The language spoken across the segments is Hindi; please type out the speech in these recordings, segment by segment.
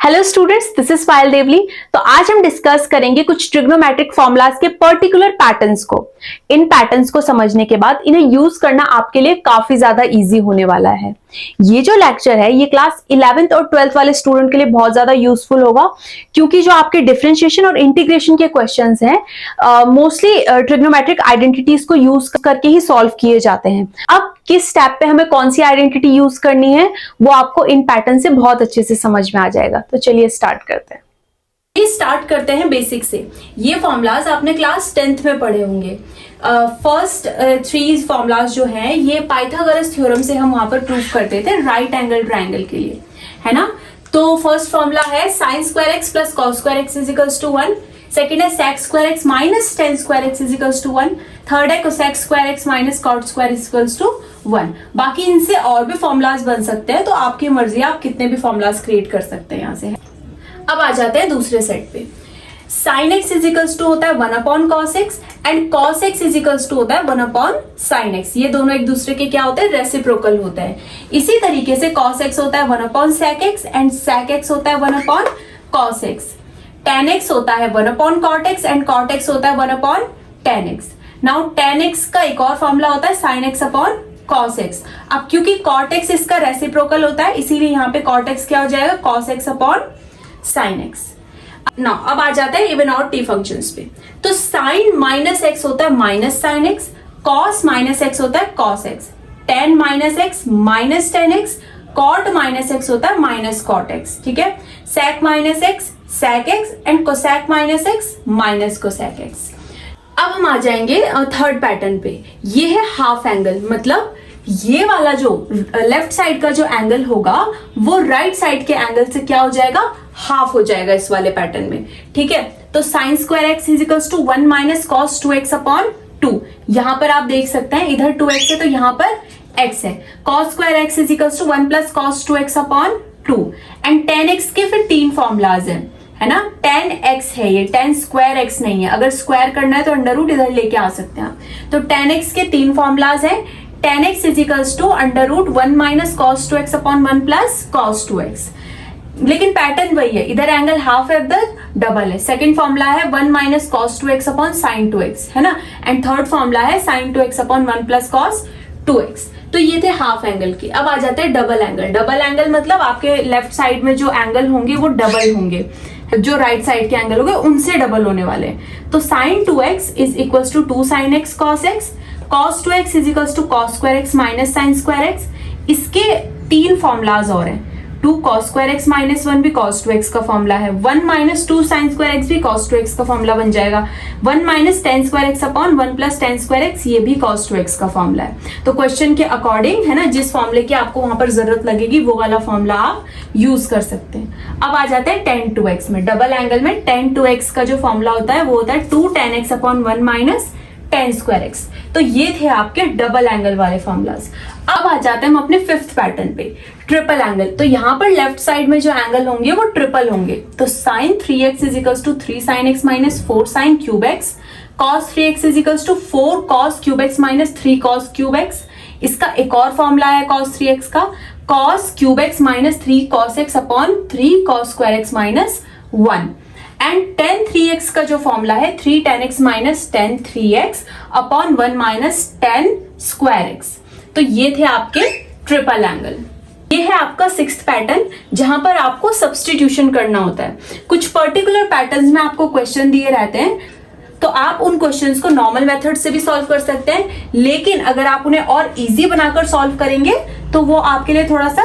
हेलो स्टूडेंट्स, दिस इज पायल देवली। तो आज हम डिस्कस करेंगे कुछ ट्रिग्नोमेट्रिक फॉर्मूलाज के पर्टिकुलर पैटर्न्स को। इन पैटर्न्स को समझने के बाद इन्हें यूज करना आपके लिए काफी ज्यादा इजी होने वाला है। ये जो लेक्चर है ये क्लास 11th और 12th वाले स्टूडेंट के लिए बहुत ज्यादा यूजफुल होगा, क्योंकि जो आपके डिफरेंशिएशन और इंटीग्रेशन के क्वेश्चंस हैं मोस्टली ट्रिग्नोमेट्रिक आइडेंटिटीज को यूज करके ही सॉल्व किए जाते हैं। अब किस स्टेप पे हमें कौन सी आइडेंटिटी यूज करनी है वो आपको इन पैटर्न से बहुत अच्छे से समझ में आ जाएगा। तो चलिए स्टार्ट करते हैं। स्टार्ट करते हैं बेसिक से। ये फॉर्मूलाज आपने क्लास 10th में पढ़े होंगे। फर्स्ट 3 फॉर्मूलाज जो हैं ये पाइथागोरस थ्योरम से हम वहां पर प्रूव करते थे राइट एंगल ट्राइंगल के लिए, है ना। तो फर्स्ट फॉर्मूला है sin square x plus cos square x is equals to 1। Second है sec square x minus tan square x is equals to 1। Third है cosec square x minus cot square is equals to 1। बाकी इनसे और भी फॉर्मूलाज बन सकते हैं, तो आपकी मर्जी, आप कितने भी फॉर्मूलाज क्रिएट कर सकते हैं यहाँ से। अब आ जाते हैं दूसरे सेट पे। sin x is equals to होता है 1 upon cos x and cos x is equals to होता है 1 अपॉन sin x। ये दोनों एक दूसरे के क्या होते हैं, रेसिप्रोकल होते हैं। इसी तरीके से cos x होता है 1 upon sec x and sec x होता है 1 upon cos x। tan x होता है 1 upon cot x and cot x होता है 1 upon tan x। Now tan x का एक और फॉर्मूला होता है sin x upon cos x। अब क्योंकि cot x इसका रेसिप्रोकल होता है, इसीलिए यहाँ पे cot x क्या हो जाएगा, cos x upon sin x। Now अब आ जाता है इवन और टी फंक्शंस पे। तो sin माइनस एक्स होता है minus sine x, cos minus x होता है cos x, tan minus x minus tan x, cot minus x होता है माइनस cot x, ठीक है। sec minus x sec x and cosec minus x minus cosec x। अब हम आ जाएंगे थर्ड पैटर्न पे। ये है हाफ एंगल, मतलब ये वाला जो लेफ्ट साइड का जो एंगल होगा वो राइट साइड के एंगल से क्या हो जाएगा, हाफ हो जाएगा इस वाले पैटर्न में, ठीक है। तो sin square x is equals to 1 minus cos 2x upon 2। यहां पर आप देख सकते हैं इधर 2x है तो यहां पर x है। cos square x is equals to 1 plus cos 2x upon 2 and tan x के फिर 3 फॉर्मूलाज हैं, है ना। tan x है ये, tan स्क्वायर x नहीं है। अगर स्क्वायर करना है तो अंडर रूट इधर लेके आ सकते हैं। तो tan x के 3 फॉर्मूलाज हैं। tan x is equals to under root 1 minus cos 2x upon 1 plus cos 2x। लेकिन पैटर्न वही है, इधर एंगल हाफ है, इधर डबल है। सेकंड फॉर्मूला है 1 minus cos 2x upon sin 2x, है ना। एंड थर्ड फॉर्मूला है sin 2x upon 1 plus cos 2x। तो ये थे हाफ एंगल के। अब आ जाते हैं डबल एंगल। डबल एंगल मतलब आपके लेफ्ट साइड में जो एंगल होंगे वो डबल होंगे, जो राइट साइड के एंगल होंगे उनसे डबल होने वाले। तो sin 2x is equals to 2 sin x cos x, cos 2x is equals to cos square x minus sin square x। इसके 3 फॉर्मूलाज और हैं। 2 cos स्क्वायर x माइनस 1 भी cos 2x का फॉर्मूला है। 1 माइनस 2 sin स्क्वायर x भी cos 2x का फॉर्मूला बन जाएगा। 1 minus tan square x upon 1 plus tan square x ये भी cos 2x का फॉर्मूला है। तो क्वेश्चन के अकॉर्डिंग, है ना, जिस फॉर्मूले की आपको वहां पर जरूरत लगेगी वो वाला फॉर्मूला आप यूज कर सकते हैं। अब आ जाते हैं tan 2x में। डबल एंगल में tan 2x का जो फॉर्मूला होता है वो होता है 2 tan x upon 1 minus tan square x। तो ये थे आपके डबल एंगल वाले फॉर्मूलाज। अब आ जाते हैं हम अपने फिफ्थ पैटर्न पे, ट्रिपल एंगल। तो यहाँ पर लेफ्ट साइड में जो एंगल होंगे वो ट्रिपल होंगे। तो sin 3x is equals to 3 sin x minus 4 sin cube x, cos 3x is equals to 4 cos cube x minus 3 cos cube x। इसका एक और फॉर्मूला है cos 3x का, cos cube x minus 3 cos x upon 3 cos square x minus 1। And tan 3x का जो फॉर्मूला है 3 tan x minus tan 3x upon 1 minus tan square x। तो ये थे आपके ट्रिपल एंगल। ये है आपका सिक्स्थ पैटर्न, जहां पर आपको सब्स्टिट्यूशन करना होता है। कुछ पर्टिकुलर पैटर्न्स में आपको क्वेश्चन दिए रहते हैं, तो आप उन क्वेश्चंस को नॉर्मल मेथड से भी सॉल्व कर सकते हैं, लेकिन अगर आप उन्हें और इजी बनाकर सॉल्व करेंगे तो वो आपके लिए थोड़ा सा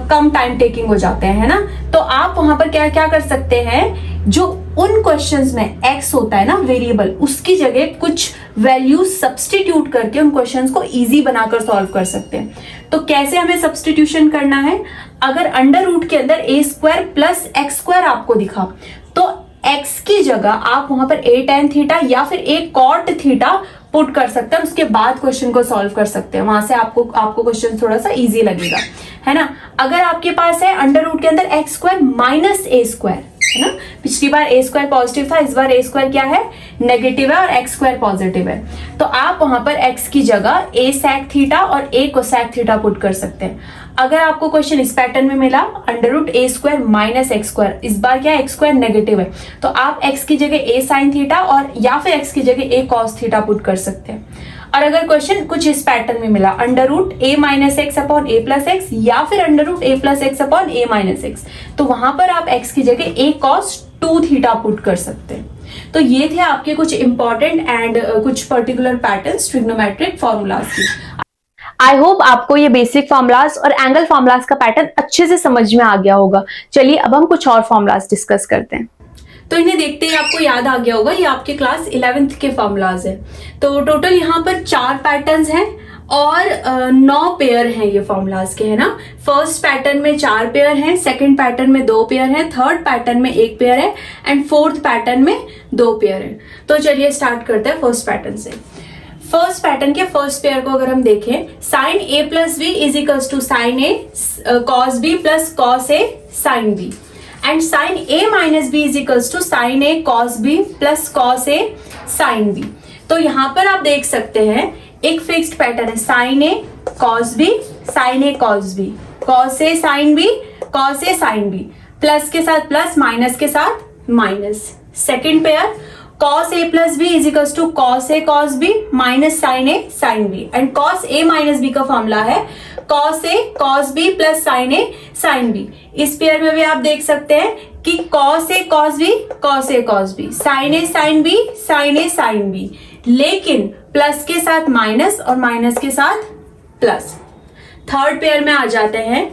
कम टाइम टेकिंग हो जाते हैं, है ना। तो आप वहां पर क्या क्या कर सकते हैं, जो उन क्वेश्चंस में x होता है ना वेरिएबल, उसकी जगह कुछ वैल्यू सब्स्टिट्यूट करके उन क्वेश्चंस को इजी बनाकर सॉल्व कर सकते हैं। तो कैसे हमें सब्स्टिट्यूशन करना है, अगर अंडर रूट के अंदर a square plus x square आपको दिखा तो x की जगह आप वहां पर a tan थीटा या फिर a cot थीटा पुट कर सकते हैं, उसके बाद क्वेश्चन को सॉल्व कर सकते हैं। वहां से आपको क्वेश्चन थोड़ा सा इजी लगेगा, है ना। अगर आपके पास है अंडर रूट के अंदर एक्स स्क्वायर माइनस ए स्क्वायर, है ना, पिछली बार ए स्क्वायर पॉजिटिव था, इस बार ए स्क्वायर क्या है, नेगेटिव है, और एक्स स्क्वायर पॉजिटिव है। तो आप वहां पर एक्स की जगह ए sec थीटा और ए cosec थीटा पुट कर सकते हैं। अगर आपको क्वेश्चन इस पैटर्न में मिला √a² माइनस x², इस बार क्या x² नेगेटिव है, तो आप x की जगह a sin थीटा और या फिर x की जगह a cos थीटा पुट कर सकते हैं। और अगर क्वेश्चन कुछ इस पैटर्न में मिला √a minus x upon a plus x या फिर √a plus x upon a minus x, तो वहां पर आप x की जगह a cos 2 थीटा पुट कर सकते हैं। तो ये थे आपके कुछ इंपॉर्टेंट एंड कुछ पर्टिकुलर पैटर्न्स ट्रिग्नोमेट्रिक फॉर्मूलाज की। आई होप आपको ये बेसिक फॉर्मुलाज और एंगल फॉर्मुलाज का पैटर्न अच्छे से समझ में आ गया होगा। चलिए अब हम कुछ और फॉर्मुलाज डिस्कस करते हैं। तो इन्हें देखते ही आपको याद आ गया होगा, ये आपके क्लास 11th के फॉर्मुलाज है। तो टोटल यहाँ पर 4 पैटर्न्स हैं और 9 पेयर हैं ये फॉर्मुलाज के, है ना। फर्स्ट पैटर्न में 4 पेयर हैं, सेकंड पैटर्न में 2 पेयर हैं, थर्ड पैटर्न में 1 पेयर है एंड फोर्थ पैटर्न में 2 पेयर है। तो चलिए स्टार्ट करते हैं फर्स्ट पैटर्न से। फर्स्ट पैटर्न के फर्स्ट पेयर को अगर हम देखें, sine a plus b is equals to sine a cos b plus cos a sine b and sine a minus B is equals to sine a cos b plus cos a sine b। तो यहाँ पर आप देख सकते हैं एक फिक्स्ड पैटर्न है, sine a cos b sine a cos b cos a sine b cos a sine b, plus के साथ प्लस माइनस के साथ minus. Second pair cos a plus b is equals to cos a cos b minus sine a sine b and cos a minus b का फॉर्मूला है cos a cos b plus sine a sine b। इस पेयर में भी आप देख सकते हैं कि cos a cos b cos a cos b sine a sine b sine a sine b, लेकिन प्लस के साथ माइनस और माइनस के साथ प्लस। थर्ड पेयर में आ जाते हैं,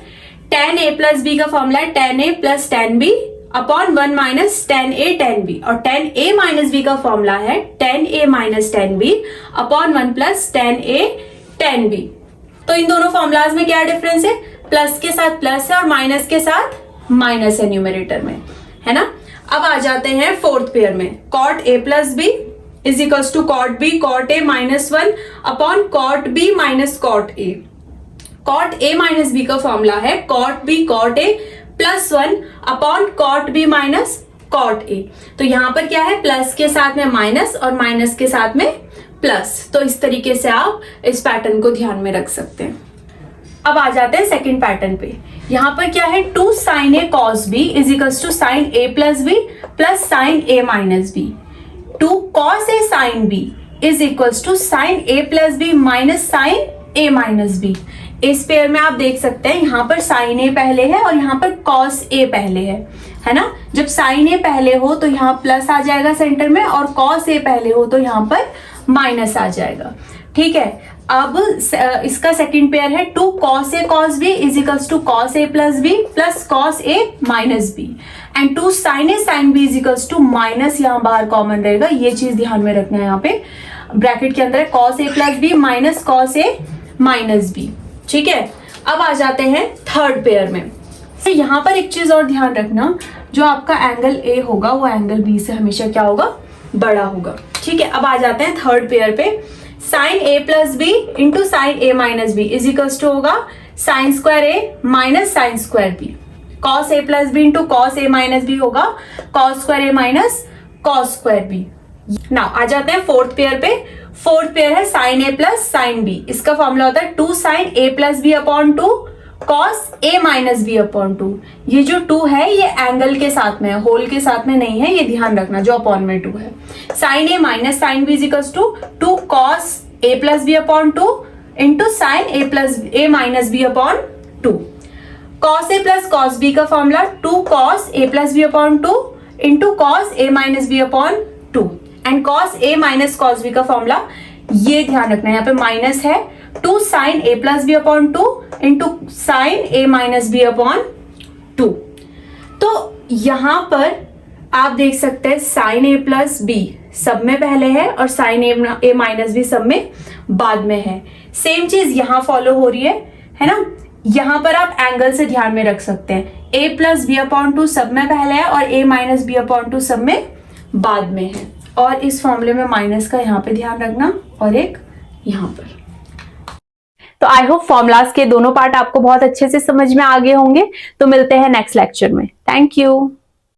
tan a प्लस b का फॉर्मूला है tan a plus tan b upon 1 minus tan a tan b और tan a माइनस b का फॉर्मूला है tan a minus tan b upon 1 plus tan a tan b। तो इन दोनों फॉर्मूलाज में क्या डिफरेंस है, प्लस के साथ प्लस है और माइनस के साथ माइनस है न्यूमरेटर में, है ना। अब आ जाते हैं फोर्थ पेयर में, cot a plus b is equals to cot b cot a minus 1 upon cot b minus cot a। cot a minus b का फॉर्मूला है cot b cot a plus 1 upon cot b minus cot a। तो यहां पर क्या है, प्लस के साथ में माइनस और माइनस के साथ में प्लस। तो इस तरीके से आप इस पैटर्न को ध्यान में रख सकते हैं। अब आ जाते हैं सेकंड पैटर्न पे। यहां पर क्या है, 2 sin a cos b is equals to sine a plus b plus sine a minus b। 2 cos a sin b is equals to sine a plus b minus sine a minus b। इस पेयर में आप देख सकते हैं यहाँ पर साइन a पहले है और यहाँ पर cos a पहले है ना। जब साइन a पहले हो तो यहाँ प्लस आ जाएगा सेंटर में और cos a पहले हो तो यहाँ पर माइनस आ जाएगा, ठीक है। अब इसका सेकंड पेयर है 2 cos a cos b is equals to cos a plus b plus cos a minus b and 2 sin a sin b is equals to minus, यहाँ बाहर कॉमन रहेगा, ये चीज ध्यान में रखना है। यहाँ पे ब्रैकेट के अंदर है cos a plus b minus cos a minus b, ठीक है। अब आ जाते हैं थर्ड पेयर में। यहाँ पर एक चीज और ध्यान रखना, जो आपका एंगल A होगा वो एंगल B से हमेशा क्या होगा, बड़ा होगा, ठीक है। अब आ जाते हैं थर्ड पेयर पे, sine A plus B into sine A minus B is equals to होगा sine square A minus sine square B। cos A plus B into cos A minus B होगा cos square A minus cos square B। Now आ जाते हैं फोर्थ पेयर पे। फोर्थ पेयर है sine A plus sine B, इसका फॉर्मूला होता है 2 sin A plus B upon 2 cos A minus B upon 2। ये जो 2 है ये एंगल के साथ में है, होल के साथ में नहीं है, ये ध्यान रखना, जो अपॉन में 2 है। Sine A minus sine B is equals to 2 cos A plus B upon 2 into sine A plus A minus B upon 2। cos A plus cos B का formula 2 cos A plus B upon 2 into cos A minus B upon 2 and cos A minus cos B का फॉर्मूला, ये ध्यान रखना है, यहाँ पे माइनस है 2 sin A plus B upon 2 into sine A minus B upon 2। तो यहां पर आप देख सकते हैं साइन A प्लस बी सब में पहले है और साइन A माइनस बी सब में बाद में है। सेम चीज यहां फॉलो हो रही है ना। यहां पर आप एंगल से ध्यान में रख सकते हैं, A प्लस बी अपॉन 2 सब में पहले है और A माइनस बी अपॉन 2 सब में बाद में है। और इस फॉर्मूले में माइनस का यहाँ पे ध्यान रखना और एक यहाँ पर। तो आई होप फॉर्मुलाज के दोनों पार्ट आपको बहुत अच्छे से समझ में आ गए होंगे। तो मिलते हैं नेक्स्ट लेक्चर में। Thank you.